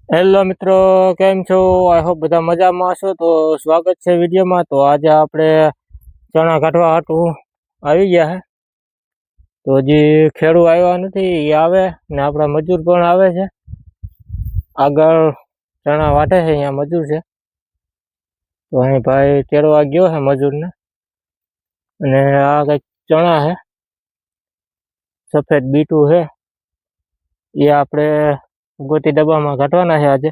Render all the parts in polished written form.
Hello મિત્રો, કેમ છો? આઈ હોપ બધા મજામાં હશો. તો સ્વાગત છે વિડીયોમાં. તો આજે આપણે ચણા કાઢવા હાટું આવી ગયા છે. તો હજી ખેડૂત આવ્યા નથી, એ આવે ને આપણા મજૂર પણ આવે છે. આગળ ચણા વાટે છે, અહીંયા મજૂર છે. તો અહીં ભાઈ તેડવા ગયો છે મજૂરને. અને આ કંઈક ચણા છે, સફેદ બીટું છે, એ આપણે ગોતી ડબ્બામાં કાઢવાના છે આજે.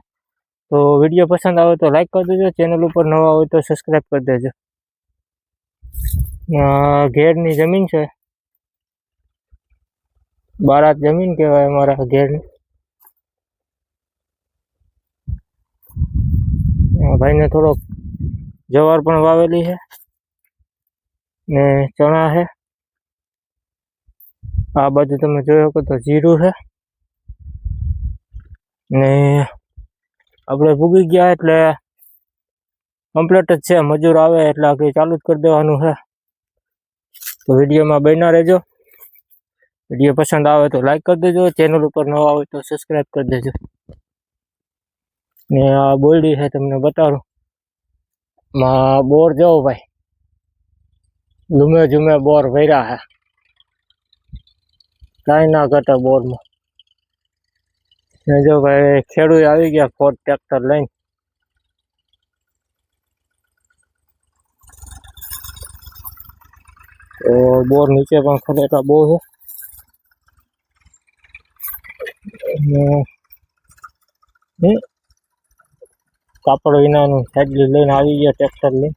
તો વિડીયો પસંદ આવે તો લાઈક કરી દેજો, ચેનલ ઉપર નવા હોય તો સબસ્ક્રાઈબ કરી દેજો. ઘેરની જમીન છે, બારાત જમીન કહેવાય અમારા ઘેરની. ભાઈને થોડોક જવાર પણ વાવેલી છે ને ચણા છે. આ બાજુ તમે જોઈ શકો તો જીરું છે. ને આપણે પૂગી ગયા એટલે કમ્પ્લીટ જ છે. મજૂર આવે એટલે આગળ ચાલુ જ કરી દેવાનું છે. તો વિડીયોમાં બન્યા રહેજો. વિડીયો પસંદ આવે તો લાઈક કરી દેજો, ચેનલ ઉપર નવા હોય તો સબસ્ક્રાઈબ કરી દેજો. ને આ બોરડી છે, તમને બતાડું. બોર જવો ભાઈ, ઝુમે બોર ભર્યા છે, કાંઈ ના ઘટે બોરમાં. ને જો ભાઈ ખેડૂત આવી ગયા ફોર્ડ ટ્રેક્ટર લઈને. તો બોર નીચે પણ ખરેખર બહુ છે. કાપડ વિનાનું સાઈડ લઈને આવી ગયા ટ્રેક્ટર લઈને.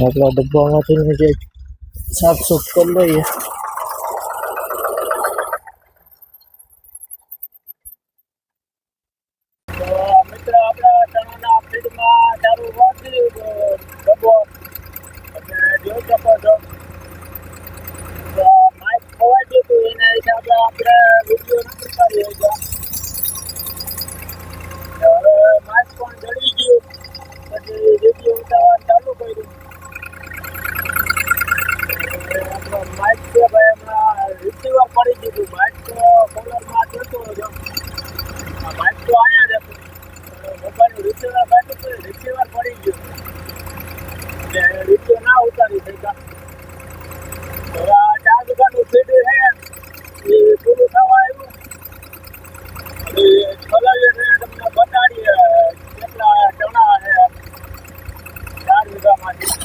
આપણા ડબ્બામાંથી જે સાફ સુફ કરી લઈએ. મિત્રો આપણા ચણાના ફીડમાં ચારું વાંચી ડબ્બો તમે જોઈ શકો છો. માઇક ખવાઈ ગયું હતું, એના હિસાબે આપણે વિડીયો નથી કરી ગયા. હવે માઇક પણ જળી ગયું, પછી વિડીયો ઉતારવાનું ચાલુ કર્યું. આપણો માઇક છે ભાઈ, હમણાં રિસીવર પડી દીધું. માઇક તો કોલરમાં જોતો હતો, માઇક તો અહીંયા જ હતું. મોબાઈલનું રિસીવર કાઢ્યું તો રિસીવર પડી ગયું એટલે વિડીયો ના ઉતારી શક્યા. હવે આ 4 વીઘાનું ફીડ છે, એ પૂરું થવા આવ્યું. ચલાવીને તમને બતાડીએ કેટલા ચણા છે 4 વીઘામાંથી.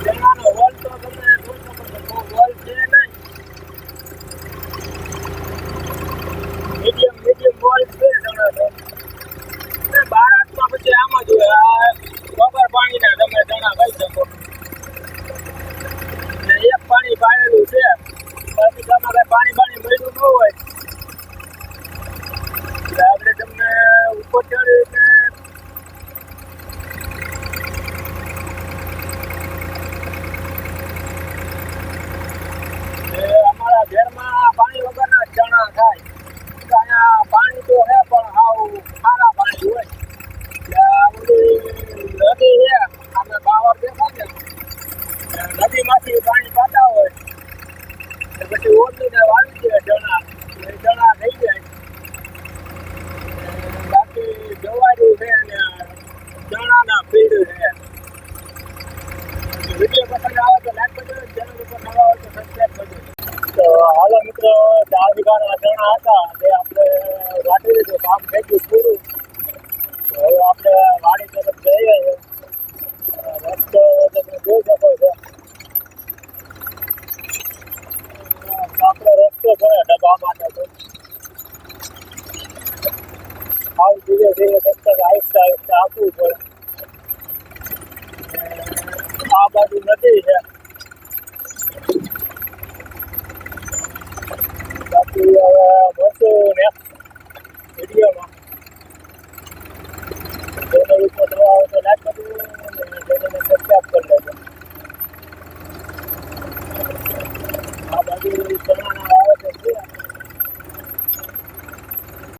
ચણાનો વલ તો તમે જોઈ શકો છો, બહુ વલ છે નહીં, મીડિયમ વલ છે ચણા તો. બારાતમાં પછી આમ જ હોય, આ વગર પાણીના તમે ચણા કહી શકો. ને એક પાણી પાયેલું છે, પછી તમારે પાણી મળ્યું ન હોય એટલે આપણે તમને ઉપર ચડીને અમારા ઘરમાં પાણી વગરના ચણા થાય. અહીંયા પાણી તો છે પણ સાવ ખારા પાણી હોય. નદી છે, અમે બાવર દેખાય ને, નદીમાંથી પાણી પાતા હોય પછી ઓળીને વાવી દે ચણા, એ ચણા થઈ જાય. બાકી જવાયું છે ને ચણાના ફીડ છે. વિડીયો પસંદ આવે તો લાઈક કરજો, ચેનલ ઉપર નવા હોય તો સબસ્ક્રાઈબ કરજો. તો હાલો મિત્રો, 4 વીઘાના ચણા હતા તે આપણે વાટી દીધું, કામ થઈ ગયું પૂરું. હવે આપણે વાડી તરફ જઈએ છીએ. રસ્તો તમે જોઈ શકો છો, આપણો રસ્તો છે ડબ્બા માટે તો. આવ ધીરે ધીરે આહિસ્તા આપવું પડે.